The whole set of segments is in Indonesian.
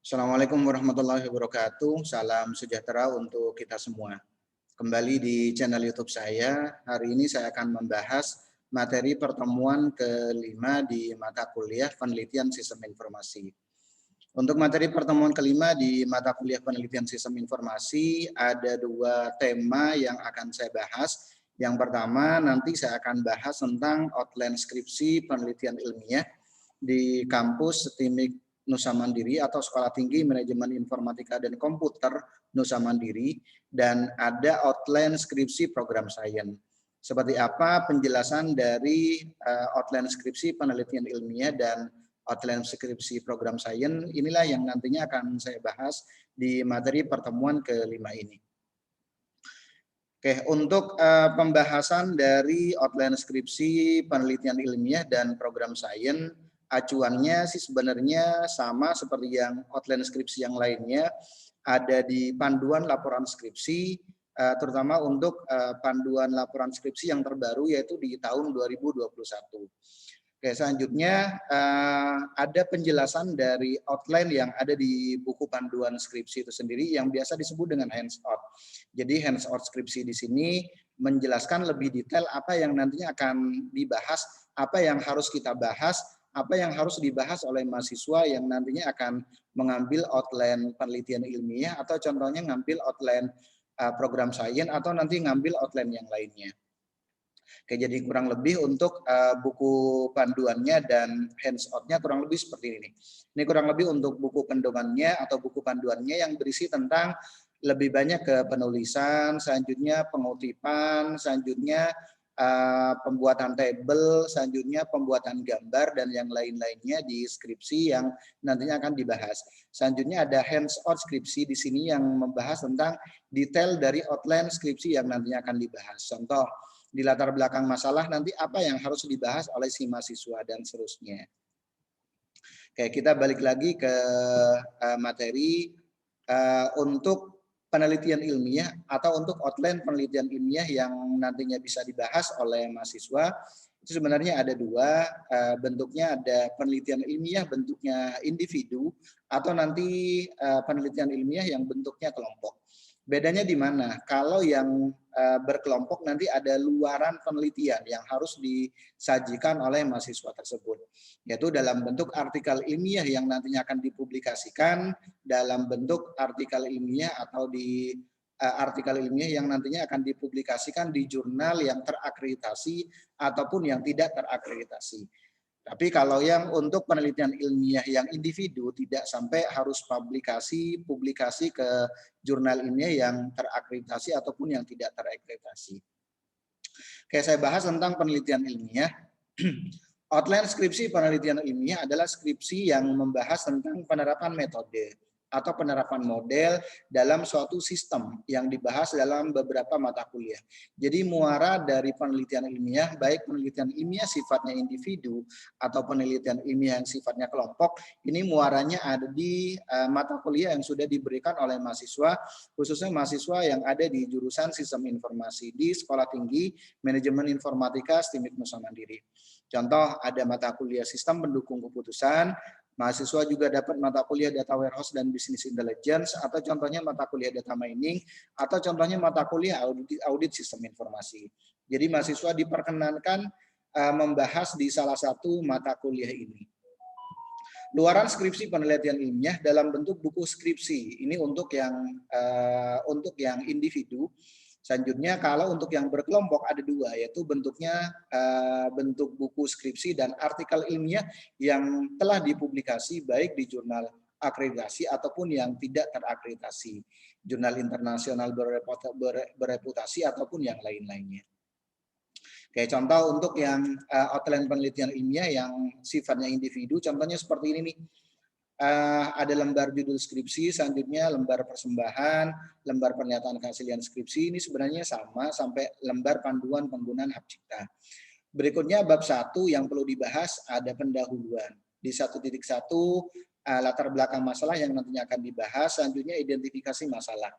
Assalamualaikum warahmatullahi wabarakatuh. Salam sejahtera untuk kita semua. Kembali di channel YouTube saya. Hari ini saya akan membahas materi pertemuan kelima di mata kuliah Penelitian Sistem Informasi. Untuk materi pertemuan kelima di mata kuliah Penelitian Sistem Informasi, ada dua tema yang akan saya bahas. Yang pertama, nanti saya akan bahas tentang outline skripsi penelitian ilmiah di kampus STIMIK Nusa Mandiri atau Sekolah Tinggi Manajemen Informatika dan Komputer Nusa Mandiri, dan ada outline skripsi program sains. Seperti apa penjelasan dari outline skripsi penelitian ilmiah dan outline skripsi program sains, inilah yang nantinya akan saya bahas di materi pertemuan kelima ini. Oke, untuk pembahasan dari outline skripsi penelitian ilmiah dan program sains, acuannya sih sebenarnya sama seperti yang outline skripsi yang lainnya, ada di panduan laporan skripsi, terutama untuk panduan laporan skripsi yang terbaru yaitu di tahun 2021. Oke, selanjutnya ada penjelasan dari outline yang ada di buku panduan skripsi itu sendiri yang biasa disebut dengan hands-on. Jadi hands-on skripsi di sini menjelaskan lebih detail apa yang nantinya akan dibahas, apa yang harus kita bahas, apa yang harus dibahas oleh mahasiswa yang nantinya akan mengambil outline penelitian ilmiah atau contohnya ngambil outline program sains atau nanti ngambil outline yang lainnya. Oke, jadi kurang lebih untuk buku panduannya dan hands-on-nya kurang lebih seperti ini. Ini kurang lebih untuk buku pedomannya atau buku panduannya yang berisi tentang lebih banyak ke penulisan, selanjutnya pengutipan, selanjutnya pembuatan tabel, selanjutnya pembuatan gambar dan yang lain-lainnya di skripsi yang nantinya akan dibahas. Selanjutnya ada hands-on skripsi di sini yang membahas tentang detail dari outline skripsi yang nantinya akan dibahas. Contoh, di latar belakang masalah nanti apa yang harus dibahas oleh si mahasiswa dan seterusnya. Oke, kita balik lagi ke materi untuk penelitian ilmiah atau untuk outline penelitian ilmiah yang nantinya bisa dibahas oleh mahasiswa. Itu sebenarnya ada dua, bentuknya ada penelitian ilmiah bentuknya individu atau nanti penelitian ilmiah yang bentuknya kelompok. Bedanya di mana? Kalau yang berkelompok nanti ada luaran penelitian yang harus disajikan oleh mahasiswa tersebut, yaitu dalam bentuk artikel ilmiah yang nantinya akan dipublikasikan, dalam bentuk artikel ilmiah atau di artikel ilmiah yang nantinya akan dipublikasikan di jurnal yang terakreditasi ataupun yang tidak terakreditasi. Tapi kalau yang untuk penelitian ilmiah yang individu tidak sampai harus publikasi ke jurnal ilmiah yang terakreditasi ataupun yang tidak terakreditasi. Oke, saya bahas tentang penelitian ilmiah. Outline skripsi penelitian ilmiah adalah skripsi yang membahas tentang penerapan metode atau penerapan model dalam suatu sistem yang dibahas dalam beberapa mata kuliah. Jadi muara dari penelitian ilmiah, baik penelitian ilmiah sifatnya individu atau penelitian ilmiah yang sifatnya kelompok, ini muaranya ada di mata kuliah yang sudah diberikan oleh mahasiswa, khususnya mahasiswa yang ada di jurusan Sistem Informasi di Sekolah Tinggi Manajemen Informatika STIMIK Nusa Mandiri. Contoh, ada mata kuliah Sistem Pendukung Keputusan, mahasiswa juga dapat mata kuliah Data Warehouse dan Business Intelligence, atau contohnya mata kuliah Data Mining, atau contohnya mata kuliah Audit Sistem Informasi. Jadi mahasiswa diperkenankan membahas di salah satu mata kuliah ini. Luaran skripsi penelitian ilmiah dalam bentuk buku skripsi, ini untuk yang individu. Selanjutnya kalau untuk yang berkelompok ada dua, yaitu bentuknya bentuk buku skripsi dan artikel ilmiah yang telah dipublikasi baik di jurnal akreditasi ataupun yang tidak terakreditasi, jurnal internasional bereputasi ataupun yang lain-lainnya. Oke, contoh untuk yang outline penelitian ilmiah yang sifatnya individu, contohnya seperti ini nih. Ada lembar judul skripsi, selanjutnya lembar persembahan, lembar pernyataan keaslian skripsi, ini sebenarnya sama sampai lembar panduan penggunaan hak cipta. Berikutnya bab 1 yang perlu dibahas ada pendahuluan. Di 1.1 latar belakang masalah yang nantinya akan dibahas, selanjutnya identifikasi masalah.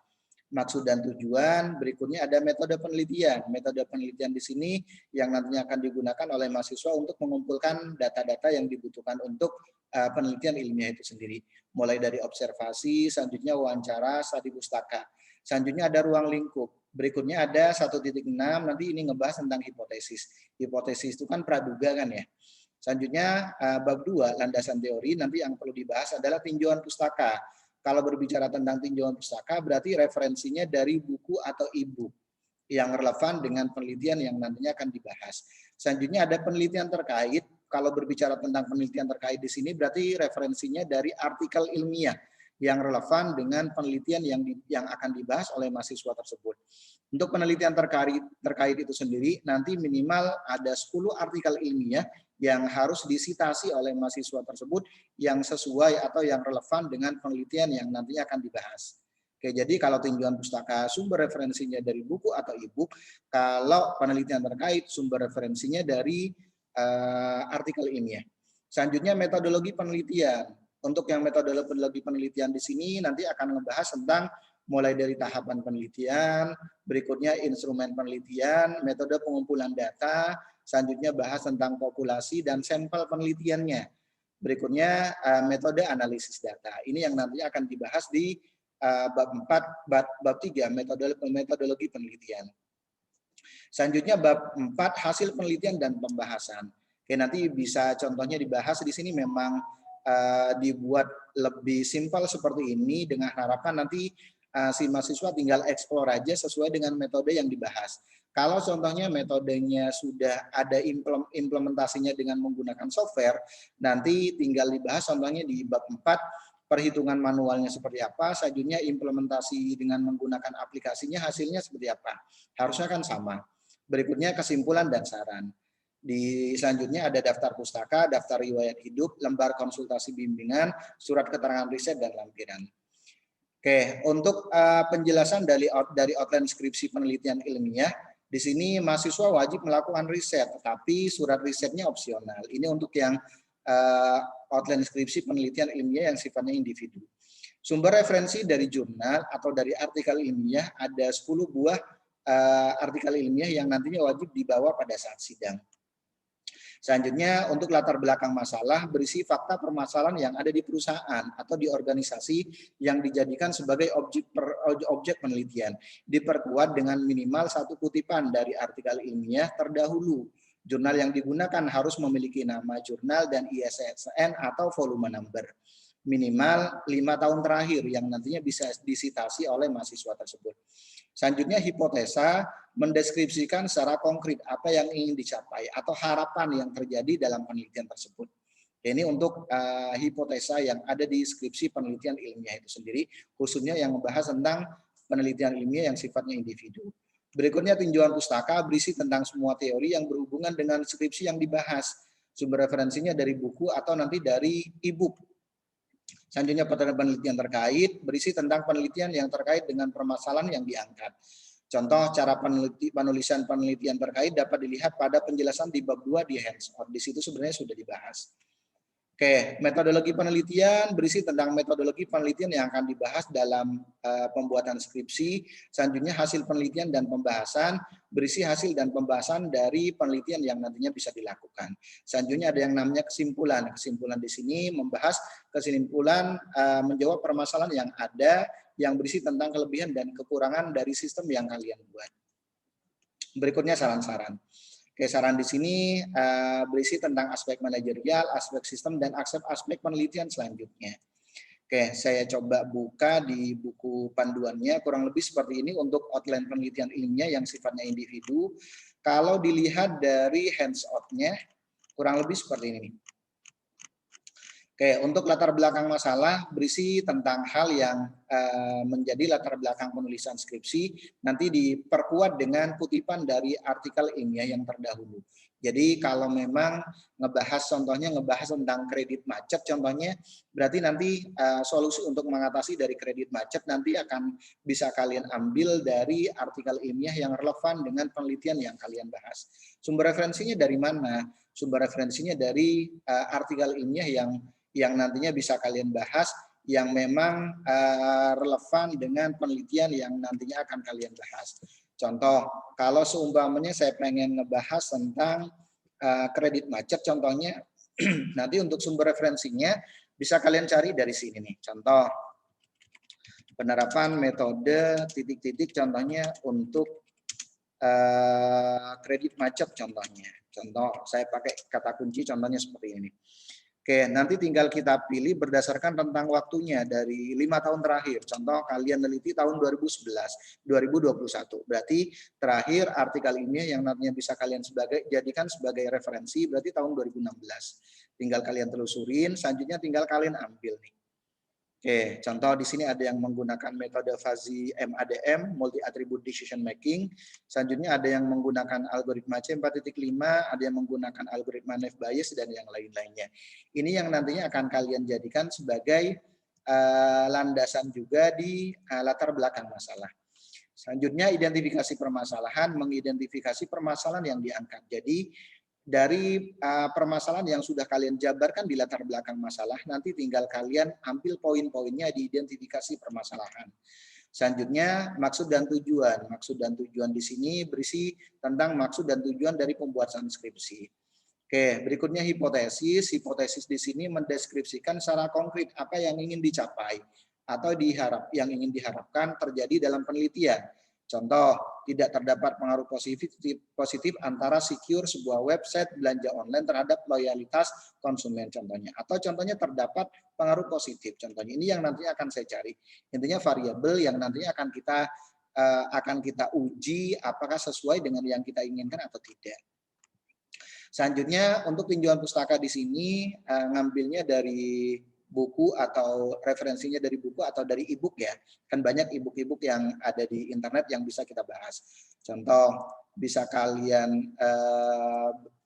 Maksud dan tujuan, berikutnya ada metode penelitian. Metode penelitian di sini yang nantinya akan digunakan oleh mahasiswa untuk mengumpulkan data-data yang dibutuhkan untuk penelitian ilmiah itu sendiri. Mulai dari observasi, selanjutnya wawancara, studi pustaka. Selanjutnya ada ruang lingkup. Berikutnya ada 1.6, nanti ini ngebahas tentang hipotesis. Hipotesis itu kan praduga kan ya. Selanjutnya bab 2, landasan teori, nanti yang perlu dibahas adalah tinjauan pustaka. Kalau berbicara tentang tinjauan pustaka, berarti referensinya dari buku atau e-book yang relevan dengan penelitian yang nantinya akan dibahas. Selanjutnya ada penelitian terkait. Kalau berbicara tentang penelitian terkait di sini berarti referensinya dari artikel ilmiah yang relevan dengan penelitian yang akan dibahas oleh mahasiswa tersebut. Untuk penelitian terkait itu sendiri nanti minimal ada 10 artikel ilmiah yang harus disitasi oleh mahasiswa tersebut yang sesuai atau yang relevan dengan penelitian yang nantinya akan dibahas. Oke, jadi kalau tinjauan pustaka sumber referensinya dari buku atau e-book, kalau penelitian terkait sumber referensinya dari artikel ilmiah. Selanjutnya metodologi penelitian. Untuk yang metodologi penelitian di sini nanti akan membahas tentang mulai dari tahapan penelitian, berikutnya instrumen penelitian, metode pengumpulan data, selanjutnya bahas tentang populasi dan sampel penelitiannya. Berikutnya metode analisis data. Ini yang nanti akan dibahas di bab 4, bab 3 metodologi penelitian. Selanjutnya bab 4 hasil penelitian dan pembahasan. Oke, nanti bisa contohnya dibahas di sini memang dibuat lebih simpel seperti ini dengan harapan nanti si mahasiswa tinggal eksplor aja sesuai dengan metode yang dibahas. Kalau contohnya metodenya sudah ada implementasinya dengan menggunakan software, nanti tinggal dibahas contohnya di bab 4 perhitungan manualnya seperti apa, selanjutnya implementasi dengan menggunakan aplikasinya hasilnya seperti apa. Harusnya kan sama. Berikutnya kesimpulan dan saran. Selanjutnya ada daftar pustaka, daftar riwayat hidup, lembar konsultasi bimbingan, surat keterangan riset, dan lampiran. Oke, untuk penjelasan dari outline skripsi penelitian ilmiah, di sini mahasiswa wajib melakukan riset, tetapi surat risetnya opsional. Ini untuk yang outline skripsi penelitian ilmiah yang sifatnya individu. Sumber referensi dari jurnal atau dari artikel ilmiah ada 10 buah artikel ilmiah yang nantinya wajib dibawa pada saat sidang. Selanjutnya untuk latar belakang masalah berisi fakta permasalahan yang ada di perusahaan atau di organisasi yang dijadikan sebagai objek penelitian. Diperkuat dengan minimal 1 kutipan dari artikel ilmiah terdahulu. Jurnal yang digunakan harus memiliki nama jurnal dan ISSN atau volume number. Minimal 5 tahun terakhir yang nantinya bisa disitasi oleh mahasiswa tersebut. Selanjutnya hipotesa mendeskripsikan secara konkret apa yang ingin dicapai atau harapan yang terjadi dalam penelitian tersebut. Ini untuk hipotesa yang ada di skripsi penelitian ilmiah itu sendiri, khususnya yang membahas tentang penelitian ilmiah yang sifatnya individu. Berikutnya tinjauan pustaka berisi tentang semua teori yang berhubungan dengan skripsi yang dibahas. Sumber referensinya dari buku atau nanti dari e-book. Selanjutnya penelitian terkait berisi tentang penelitian yang terkait dengan permasalahan yang diangkat. Contoh cara penulisan penelitian terkait dapat dilihat pada penjelasan di bab 2 di hands-on. Di situ sebenarnya sudah dibahas. Oke, metodologi penelitian berisi tentang metodologi penelitian yang akan dibahas dalam pembuatan skripsi. Selanjutnya hasil penelitian dan pembahasan berisi hasil dan pembahasan dari penelitian yang nantinya bisa dilakukan. Selanjutnya ada yang namanya kesimpulan. Kesimpulan di sini membahas kesimpulan menjawab permasalahan yang ada yang berisi tentang kelebihan dan kekurangan dari sistem yang kalian buat. Berikutnya saran-saran. Oke, saran di sini berisi tentang aspek manajerial, aspek sistem, dan aspek penelitian selanjutnya. Oke, saya coba buka di buku panduannya, kurang lebih seperti ini untuk outline penelitian ilmiah yang sifatnya individu. Kalau dilihat dari hands-on-nya, kurang lebih seperti ini. Oke, untuk latar belakang masalah berisi tentang hal yang menjadi latar belakang penulisan skripsi, nanti diperkuat dengan kutipan dari artikel ilmiah yang terdahulu. Jadi kalau memang contohnya ngebahas tentang kredit macet, contohnya berarti nanti solusi untuk mengatasi dari kredit macet nanti akan bisa kalian ambil dari artikel ilmiah yang relevan dengan penelitian yang kalian bahas. Sumber referensinya dari mana? Sumber referensinya dari artikel ilmiah yang nantinya bisa kalian bahas yang memang relevan dengan penelitian yang nantinya akan kalian bahas. Contoh, kalau seumpamanya saya pengen ngebahas tentang kredit macet, contohnya Nanti untuk sumber referensinya bisa kalian cari dari sini nih. Contoh, penerapan metode titik-titik contohnya untuk kredit macet contohnya. Contoh, saya pakai kata kunci contohnya seperti ini. Oke, nanti tinggal kita pilih berdasarkan rentang waktunya dari 5 tahun terakhir. Contoh kalian neliti tahun 2011, 2021. Berarti terakhir artikel ini yang nantinya bisa kalian jadikan sebagai referensi berarti tahun 2016. Tinggal kalian telusurin, selanjutnya tinggal kalian ambil nih. Oke, contoh di sini ada yang menggunakan metode fuzzy MADM, multi attribute decision making. Selanjutnya ada yang menggunakan algoritma C4.5, ada yang menggunakan algoritma Naive Bayes dan yang lain-lainnya. Ini yang nantinya akan kalian jadikan sebagai landasan juga di latar belakang masalah. Selanjutnya identifikasi permasalahan, mengidentifikasi permasalahan yang diangkat. Jadi dari permasalahan yang sudah kalian jabarkan di latar belakang masalah, nanti tinggal kalian ambil poin-poinnya di identifikasi permasalahan. Selanjutnya, maksud dan tujuan. Maksud dan tujuan di sini berisi tentang maksud dan tujuan dari pembuatan skripsi. Oke, berikutnya hipotesis. Hipotesis di sini mendeskripsikan secara konkret apa yang ingin dicapai atau yang ingin diharapkan terjadi dalam penelitian. Contoh, tidak terdapat pengaruh positif antara secure sebuah website belanja online terhadap loyalitas konsumen contohnya. Atau contohnya terdapat pengaruh positif. Contohnya ini yang nantinya akan saya cari. Intinya variabel yang nantinya akan kita uji apakah sesuai dengan yang kita inginkan atau tidak. Selanjutnya untuk tinjauan pustaka di sini ngambilnya dari buku atau referensinya dari buku atau dari e-book ya. Kan banyak e-book yang ada di internet yang bisa kita bahas. Contoh bisa kalian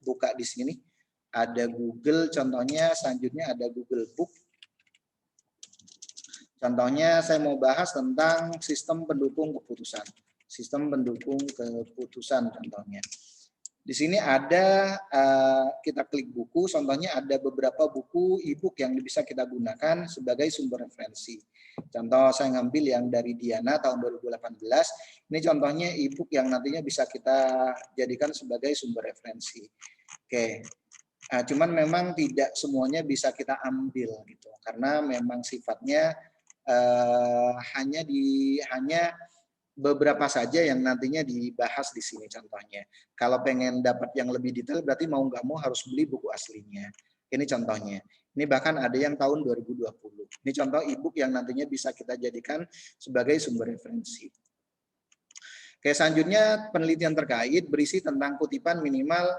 buka di sini. Ada Google contohnya, selanjutnya ada Google Book. Contohnya saya mau bahas tentang sistem pendukung keputusan. Sistem pendukung keputusan contohnya. Di sini ada, kita klik buku, contohnya ada beberapa buku e-book yang bisa kita gunakan sebagai sumber referensi. Contoh saya ngambil yang dari Diana tahun 2018, ini contohnya e-book yang nantinya bisa kita jadikan sebagai sumber referensi. Oke, cuman memang tidak semuanya bisa kita ambil gitu, karena memang sifatnya hanya beberapa saja yang nantinya dibahas di sini contohnya. Kalau pengen dapat yang lebih detail berarti mau nggak mau harus beli buku aslinya. Ini contohnya. Ini bahkan ada yang tahun 2020. Ini contoh e-book yang nantinya bisa kita jadikan sebagai sumber referensi. Oke, selanjutnya penelitian terkait berisi tentang kutipan minimal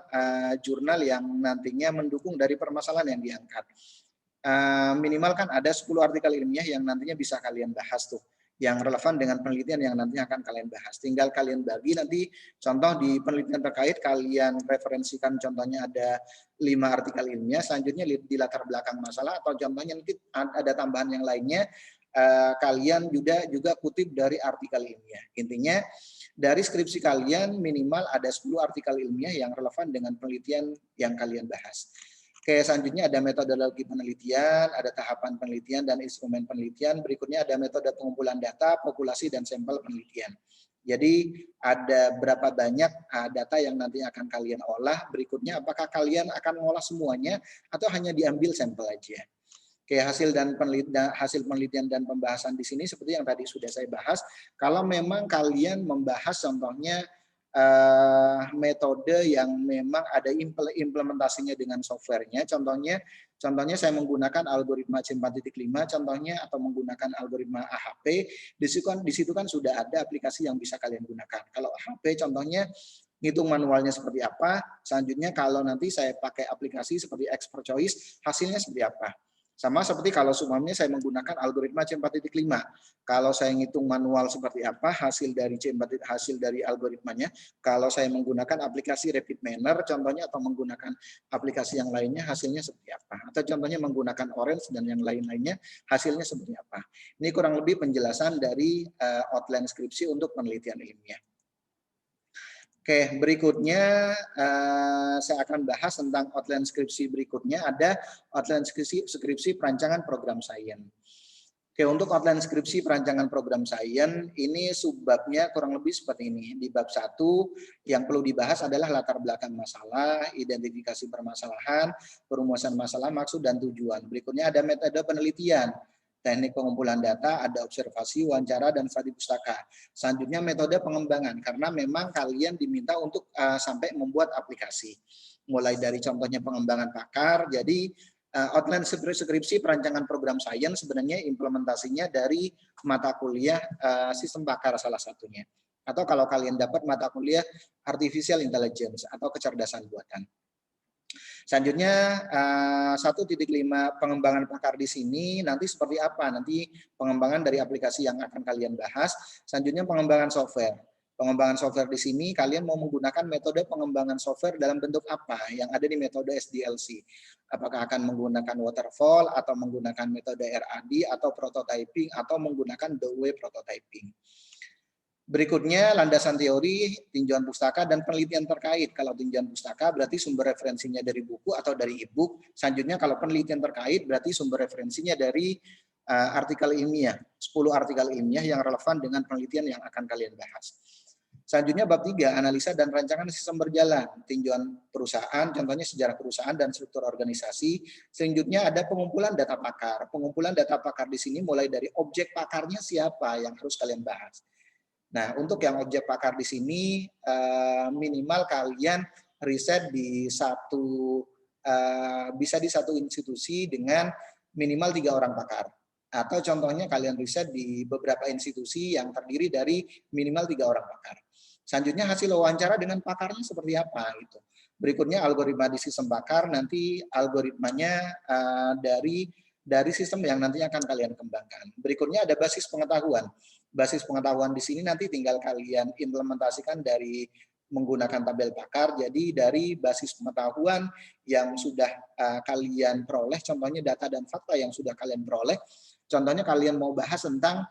jurnal yang nantinya mendukung dari permasalahan yang diangkat. Minimal kan ada 10 artikel ilmiah yang nantinya bisa kalian bahas tuh, yang relevan dengan penelitian yang nanti akan kalian bahas. Tinggal kalian bagi nanti contoh di penelitian terkait kalian referensikan contohnya ada 5 artikel ilmiah, selanjutnya di latar belakang masalah atau contohnya nanti ada tambahan yang lainnya, kalian juga kutip dari artikel ilmiah. Intinya dari skripsi kalian minimal ada 10 artikel ilmiah yang relevan dengan penelitian yang kalian bahas. Oke, selanjutnya ada metodologi penelitian, ada tahapan penelitian dan instrumen penelitian. Berikutnya ada metode pengumpulan data, populasi, dan sampel penelitian. Jadi ada berapa banyak data yang nanti akan kalian olah. Berikutnya apakah kalian akan mengolah semuanya atau hanya diambil sampel aja. Oke, hasil penelitian dan pembahasan di sini seperti yang tadi sudah saya bahas. Kalau memang kalian membahas contohnya metode yang memang ada implementasinya dengan softwarenya. Contohnya saya menggunakan algoritma C4.5 contohnya atau menggunakan algoritma AHP. Di situ kan sudah ada aplikasi yang bisa kalian gunakan. Kalau AHP contohnya ngitung manualnya seperti apa. Selanjutnya kalau nanti saya pakai aplikasi seperti Expert Choice, hasilnya seperti apa. Sama seperti kalau sumamnya saya menggunakan algoritma C4.5. Kalau saya ngitung manual seperti apa hasil dari algoritmanya. Kalau saya menggunakan aplikasi Rapid Manner contohnya atau menggunakan aplikasi yang lainnya hasilnya seperti apa. Atau contohnya menggunakan Orange dan yang lain-lainnya hasilnya seperti apa. Ini kurang lebih penjelasan dari outline skripsi untuk penelitian ilmiah. Oke, berikutnya saya akan bahas tentang outline skripsi berikutnya. Ada outline skripsi perancangan program sains. Oke, untuk outline skripsi perancangan program sains, ini subbabnya kurang lebih seperti ini. Di bab 1, yang perlu dibahas adalah latar belakang masalah, identifikasi permasalahan, perumusan masalah, maksud, dan tujuan. Berikutnya ada metode penelitian, teknik pengumpulan data, ada observasi, wawancara, dan studi pustaka. Selanjutnya metode pengembangan, karena memang kalian diminta untuk sampai membuat aplikasi. Mulai dari contohnya pengembangan pakar, jadi outline skripsi perancangan program sains sebenarnya implementasinya dari mata kuliah sistem pakar salah satunya. Atau kalau kalian dapat mata kuliah artificial intelligence atau kecerdasan buatan. Selanjutnya 1.5 pengembangan pakar di sini nanti seperti apa? Nanti pengembangan dari aplikasi yang akan kalian bahas. Selanjutnya pengembangan software. Pengembangan software di sini kalian mau menggunakan metode pengembangan software dalam bentuk apa yang ada di metode SDLC. Apakah akan menggunakan waterfall atau menggunakan metode RAD atau prototyping atau menggunakan the way prototyping. Berikutnya landasan teori, tinjauan pustaka, dan penelitian terkait. Kalau tinjauan pustaka berarti sumber referensinya dari buku atau dari e-book. Selanjutnya kalau penelitian terkait berarti sumber referensinya dari artikel ilmiah. 10 artikel ilmiah yang relevan dengan penelitian yang akan kalian bahas. Selanjutnya bab 3, analisa dan rancangan sistem berjalan. Tinjauan perusahaan, contohnya sejarah perusahaan dan struktur organisasi. Selanjutnya ada pengumpulan data pakar. Pengumpulan data pakar di sini mulai dari objek pakarnya siapa yang harus kalian bahas. Nah, untuk yang objek pakar di sini minimal kalian riset di bisa di satu institusi dengan minimal 3 orang pakar. Atau contohnya kalian riset di beberapa institusi yang terdiri dari minimal 3 orang pakar. Selanjutnya hasil wawancara dengan pakarnya seperti apa gitu. Berikutnya algoritma di sistem pakar, nanti algoritmanya dari sistem yang nanti akan kalian kembangkan. Berikutnya ada basis pengetahuan. Basis pengetahuan di sini nanti tinggal kalian implementasikan dari menggunakan tabel pakar. Jadi dari basis pengetahuan yang sudah kalian peroleh, contohnya data dan fakta yang sudah kalian peroleh. Contohnya kalian mau bahas tentang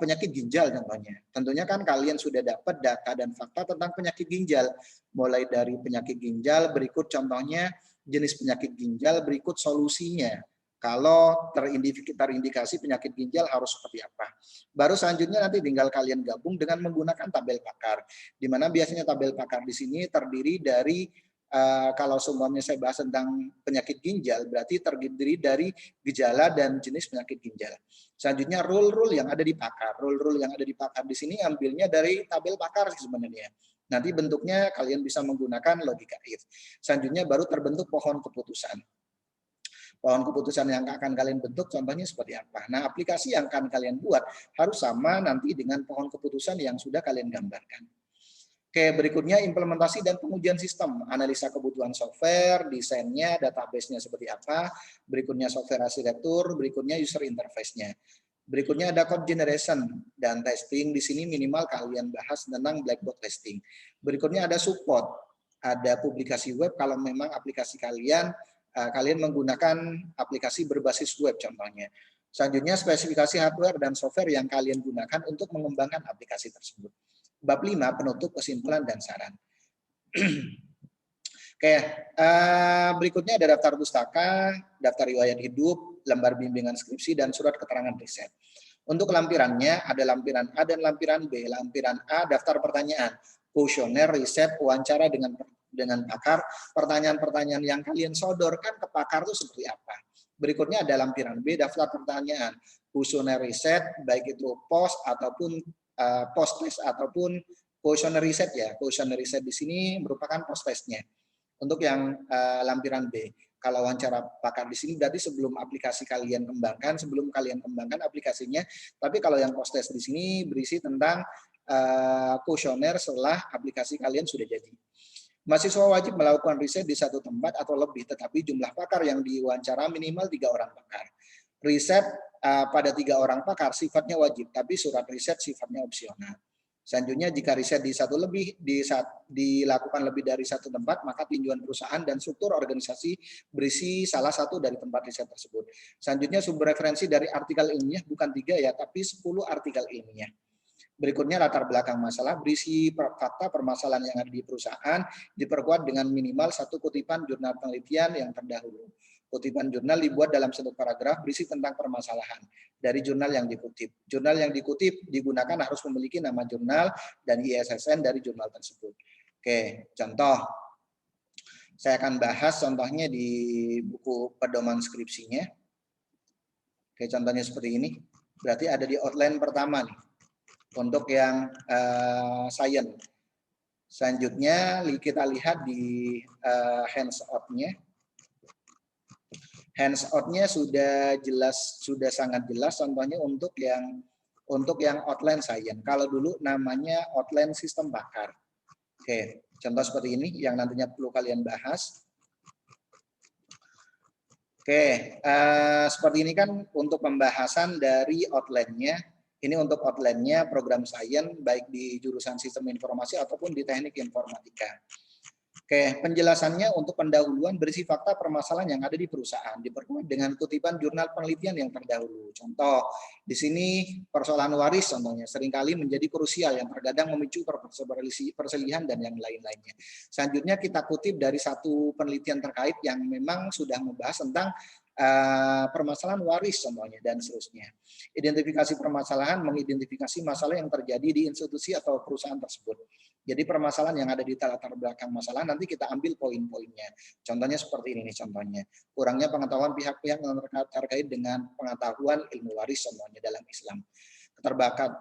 penyakit ginjal contohnya. Tentunya kan kalian sudah dapat data dan fakta tentang penyakit ginjal. Mulai dari penyakit ginjal, berikut contohnya jenis penyakit ginjal, berikut solusinya. Kalau terindikasi penyakit ginjal harus seperti apa. Baru selanjutnya nanti tinggal kalian gabung dengan menggunakan tabel pakar. Di mana biasanya tabel pakar di sini terdiri dari kalau semuanya saya bahas tentang penyakit ginjal, berarti terdiri dari gejala dan jenis penyakit ginjal. Selanjutnya rule-rule yang ada di pakar. Rule-rule yang ada di pakar di sini ambilnya dari tabel pakar sebenarnya. Nanti bentuknya kalian bisa menggunakan logika if. Selanjutnya baru terbentuk pohon keputusan. Pohon keputusan yang akan kalian bentuk contohnya seperti apa. Nah, aplikasi yang akan kalian buat harus sama nanti dengan pohon keputusan yang sudah kalian gambarkan. Oke, berikutnya implementasi dan pengujian sistem, analisa kebutuhan software, desainnya, database-nya seperti apa, berikutnya software arsitektur, berikutnya user interface-nya. Berikutnya ada code generation dan testing, di sini minimal kalian bahas tentang black box testing. Berikutnya ada support, ada publikasi web kalau memang aplikasi kalian menggunakan aplikasi berbasis web contohnya. Selanjutnya spesifikasi hardware dan software yang kalian gunakan untuk mengembangkan aplikasi tersebut. Bab 5, penutup, kesimpulan, dan saran. Oke, berikutnya ada daftar pustaka, daftar riwayat hidup, lembar bimbingan skripsi, dan surat keterangan riset. Untuk lampirannya, ada lampiran A dan lampiran B. Lampiran A, daftar pertanyaan, kuesioner, riset, wawancara dengan pakar, pertanyaan-pertanyaan yang kalian sodorkan ke pakar itu seperti apa. Berikutnya ada lampiran B, daftar pertanyaan, kuesioner riset, baik itu post ataupun post test ataupun kuesioner riset ya. Kuesioner riset di sini merupakan post testnya. Untuk yang lampiran B, kalau wawancara pakar di sini berarti sebelum aplikasi kalian kembangkan, sebelum kalian kembangkan aplikasinya. Tapi kalau yang post test di sini berisi tentang kuesioner setelah aplikasi kalian sudah jadi. Mahasiswa wajib melakukan riset di satu tempat atau lebih, tetapi jumlah pakar yang diwawancara minimal 3 orang pakar. Riset pada 3 orang pakar sifatnya wajib, tapi surat riset sifatnya opsional. Selanjutnya, jika riset dilakukan lebih dari satu tempat, maka tinjauan perusahaan dan struktur organisasi berisi salah satu dari tempat riset tersebut. Selanjutnya, sumber referensi dari artikel ilmiah bukan 3 ya, tapi 10 artikel ilmiah. Berikutnya latar belakang masalah berisi fakta permasalahan yang ada di perusahaan diperkuat dengan minimal 1 kutipan jurnal penelitian yang terdahulu. Kutipan jurnal dibuat dalam satu paragraf berisi tentang permasalahan dari jurnal yang dikutip. Jurnal yang dikutip digunakan harus memiliki nama jurnal dan ISSN dari jurnal tersebut. Oke, contoh. Saya akan bahas contohnya di buku pedoman skripsinya. Oke, contohnya seperti ini. Berarti ada di outline pertama nih. Untuk yang science. Selanjutnya kita lihat di hands-out-nya. Hands-out-nya sudah jelas, sudah sangat jelas. Contohnya untuk yang outline science. Kalau dulu namanya outline sistem bakar. Oke, contoh seperti ini yang nantinya perlu kalian bahas. Oke, seperti ini kan untuk pembahasan dari outline-nya. Ini untuk outline-nya program sains baik di jurusan sistem informasi ataupun di teknik informatika. Oke, penjelasannya untuk pendahuluan berisi fakta permasalahan yang ada di perusahaan, diperkuat dengan kutipan jurnal penelitian yang terdahulu. Contoh, di sini persoalan waris contohnya seringkali menjadi krusial yang terkadang memicu perselisihan dan yang lain-lainnya. Selanjutnya kita kutip dari satu penelitian terkait yang memang sudah membahas tentang permasalahan waris contohnya dan seterusnya. Identifikasi permasalahan mengidentifikasi masalah yang terjadi di institusi atau perusahaan tersebut. Jadi permasalahan yang ada di latar belakang masalah nanti kita ambil poin-poinnya. Contohnya seperti ini nih contohnya. Kurangnya pengetahuan pihak-pihak yang terkait dengan pengetahuan ilmu waris contohnya dalam Islam.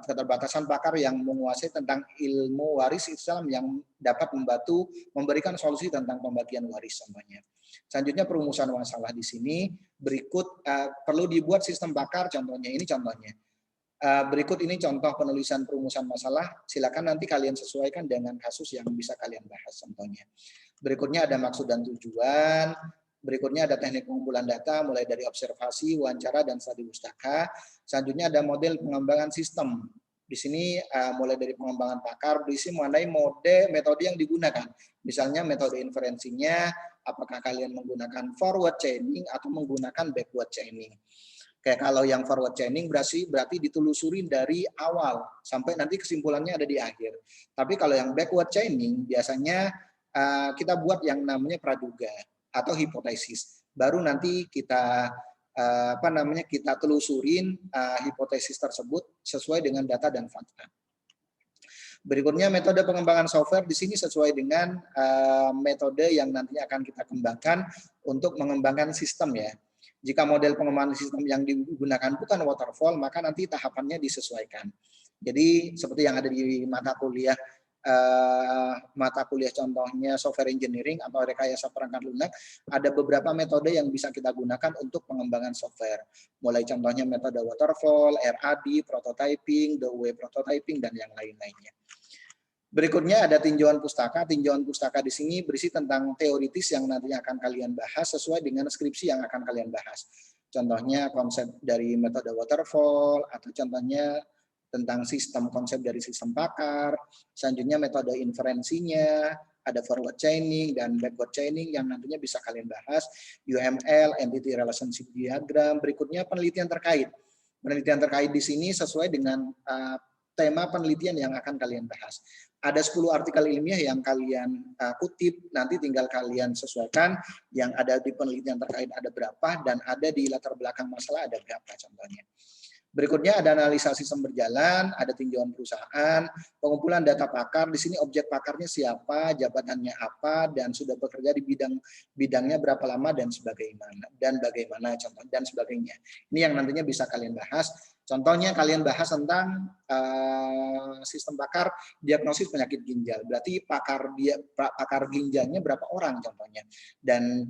Keterbatasan pakar yang menguasai tentang ilmu waris Islam yang dapat membantu memberikan solusi tentang pembagian waris contohnya. Selanjutnya perumusan masalah di sini berikut perlu dibuat sistem bakar contohnya. Ini contohnya. Berikut ini contoh penulisan perumusan masalah. Silakan nanti kalian sesuaikan dengan kasus yang bisa kalian bahas contohnya. Berikutnya ada maksud dan tujuan. Berikutnya ada teknik pengumpulan data mulai dari observasi, wawancara, dan studi pustaka. Selanjutnya ada model pengembangan sistem. Di sini mulai dari pengembangan pakar berisi mengenai metode yang digunakan. Misalnya metode inferensinya, apakah kalian menggunakan forward chaining atau menggunakan backward chaining. Kayak kalau yang forward chaining berarti ditelusuri dari awal sampai nanti kesimpulannya ada di akhir. Tapi kalau yang backward chaining biasanya kita buat yang namanya praduga atau hipotesis. Baru nanti kita kita telusurin hipotesis tersebut sesuai dengan data dan fakta. Berikutnya metode pengembangan software di sini sesuai dengan metode yang nantinya akan kita kembangkan untuk mengembangkan sistem ya. Jika model pengembangan sistem yang digunakan bukan waterfall, maka nanti tahapannya disesuaikan. Jadi seperti yang ada di mata kuliah contohnya software engineering atau rekayasa perangkat lunak, ada beberapa metode yang bisa kita gunakan untuk pengembangan software. Mulai contohnya metode waterfall, RAD, prototyping, the way prototyping, dan yang lain-lainnya. Berikutnya ada tinjauan pustaka. Tinjauan pustaka di sini berisi tentang teoritis yang nantinya akan kalian bahas sesuai dengan skripsi yang akan kalian bahas. Contohnya konsep dari metode waterfall atau contohnya tentang sistem konsep dari sistem pakar. Selanjutnya metode inferensinya, ada forward chaining dan backward chaining yang nantinya bisa kalian bahas. UML, entity relationship diagram. Berikutnya penelitian terkait. Penelitian terkait di sini sesuai dengan tema penelitian yang akan kalian bahas. Ada 10 artikel ilmiah yang kalian kutip, nanti tinggal kalian sesuaikan yang ada di penelitian terkait ada berapa dan ada di latar belakang masalah ada berapa contohnya. Berikutnya ada analisa sistem berjalan, ada tinjauan perusahaan, pengumpulan data pakar. Di sini objek pakarnya siapa, jabatannya apa, dan sudah bekerja di bidangnya berapa lama dan bagaimana contoh dan sebagainya. Ini yang nantinya bisa kalian bahas. Contohnya kalian bahas tentang sistem pakar diagnosis penyakit ginjal. Berarti pakar ginjalnya berapa orang contohnya, dan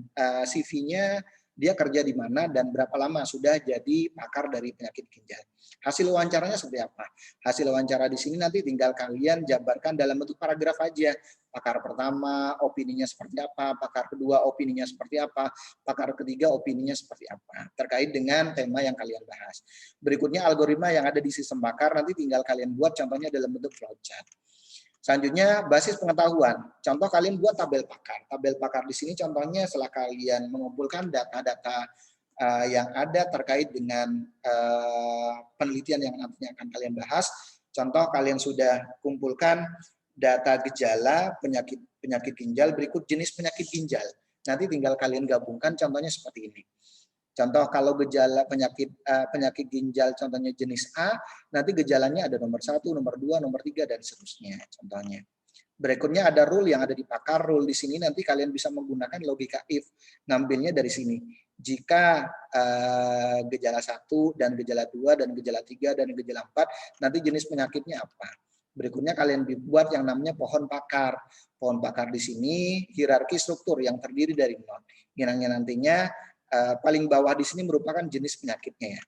CV-nya dia kerja di mana dan berapa lama sudah jadi pakar dari penyakit ginjal. Hasil wawancaranya seperti apa? Hasil wawancara di sini nanti tinggal kalian jabarkan dalam bentuk paragraf aja. Pakar pertama opininya seperti apa, pakar kedua opininya seperti apa, pakar ketiga opininya seperti apa, terkait dengan tema yang kalian bahas. Berikutnya algoritma yang ada di sistem pakar nanti tinggal kalian buat contohnya dalam bentuk flowchart. Selanjutnya basis pengetahuan. Contoh kalian buat tabel pakar. Tabel pakar di sini contohnya setelah kalian mengumpulkan data-data yang ada terkait dengan penelitian yang nantinya akan kalian bahas. Contoh kalian sudah kumpulkan data gejala penyakit ginjal, berikut jenis penyakit ginjal. Nanti tinggal kalian gabungkan, contohnya seperti ini. Contoh kalau gejala penyakit ginjal contohnya jenis A, nanti gejalanya ada nomor 1, nomor 2, nomor 3 dan seterusnya contohnya. Berikutnya ada rule yang ada di pakar. Rule di sini nanti kalian bisa menggunakan logika if, ngambilnya dari sini. Jika gejala 1 dan gejala 2 dan gejala 3 dan gejala 4, nanti jenis penyakitnya apa. Berikutnya kalian buat yang namanya pohon pakar. Pohon pakar di sini hierarki struktur yang terdiri dari not. Yang nantinya paling bawah di sini merupakan jenis penyakitnya ya.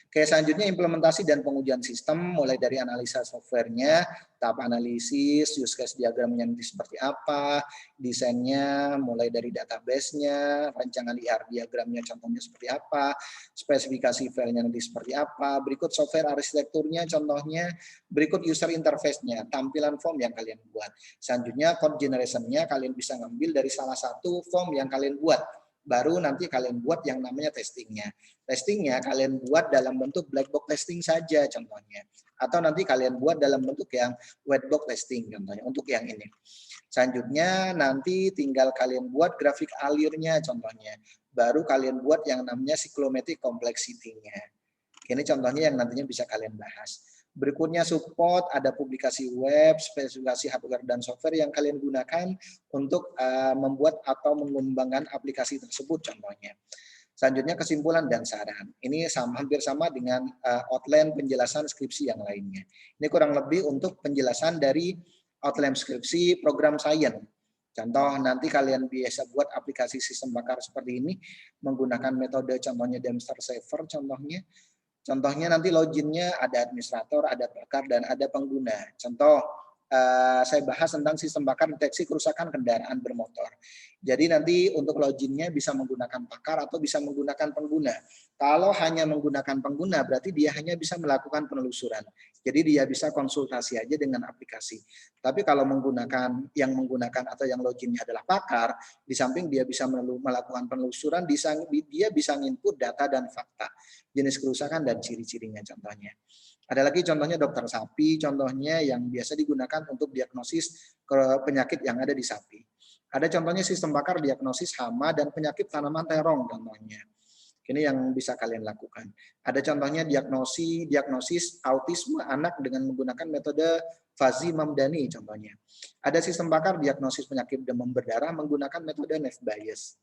Oke, selanjutnya implementasi dan pengujian sistem, mulai dari analisa softwarenya, tahap analisis, use case diagramnya nanti seperti apa, desainnya, mulai dari database-nya, rancangan IR diagramnya contohnya seperti apa, spesifikasi filenya nanti seperti apa, berikut software arsitekturnya contohnya, berikut user interface-nya, tampilan form yang kalian buat. Selanjutnya code generation-nya kalian bisa ngambil dari salah satu form yang kalian buat. Baru nanti kalian buat yang namanya testingnya. Testingnya kalian buat dalam bentuk black box testing saja contohnya. Atau nanti kalian buat dalam bentuk yang white box testing contohnya untuk yang ini. Selanjutnya nanti tinggal kalian buat grafik alirnya contohnya. Baru kalian buat yang namanya cyclomatic complexity-nya. Ini contohnya yang nantinya bisa kalian bahas. Berikutnya support, ada publikasi web, spesifikasi hardware dan software yang kalian gunakan untuk membuat atau mengembangkan aplikasi tersebut contohnya. Selanjutnya kesimpulan dan saran. Ini hampir sama dengan outline penjelasan skripsi yang lainnya. Ini kurang lebih untuk penjelasan dari outline skripsi program sains. Contoh nanti kalian biasa buat aplikasi sistem bakar seperti ini menggunakan metode contohnya Dempster Saver contohnya. Contohnya nanti loginnya ada administrator, ada bakar, dan ada pengguna. Contoh, saya bahas tentang sistem bakar deteksi kerusakan kendaraan bermotor. Jadi nanti untuk loginnya bisa menggunakan pakar atau bisa menggunakan pengguna. Kalau hanya menggunakan pengguna, berarti dia hanya bisa melakukan penelusuran. Jadi dia bisa konsultasi aja dengan aplikasi. Tapi kalau menggunakan atau yang loginnya adalah pakar, di samping dia bisa melakukan penelusuran, dia bisa input data dan fakta, jenis kerusakan dan ciri-cirinya contohnya. Ada lagi contohnya dokter sapi, contohnya yang biasa digunakan untuk diagnosis penyakit yang ada di sapi. Ada contohnya sistem bakar diagnosis hama dan penyakit tanaman terong contohnya. Ini yang bisa kalian lakukan. Ada contohnya diagnosis autisme anak dengan menggunakan metode Fuzzy Mamdani contohnya. Ada sistem bakar diagnosis penyakit demam berdarah menggunakan metode Naive Bayes.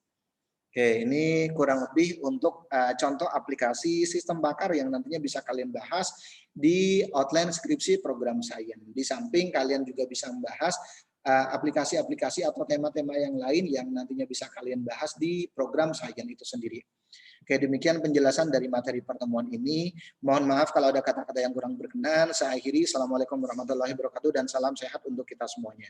Oke, ini kurang lebih untuk contoh aplikasi sistem bakar yang nantinya bisa kalian bahas di outline skripsi program sains. Di samping kalian juga bisa membahas aplikasi-aplikasi atau tema-tema yang lain yang nantinya bisa kalian bahas di program sains itu sendiri. Oke, demikian penjelasan dari materi pertemuan ini. Mohon maaf kalau ada kata-kata yang kurang berkenan. Saya akhiri. Assalamualaikum warahmatullahi wabarakatuh dan salam sehat untuk kita semuanya.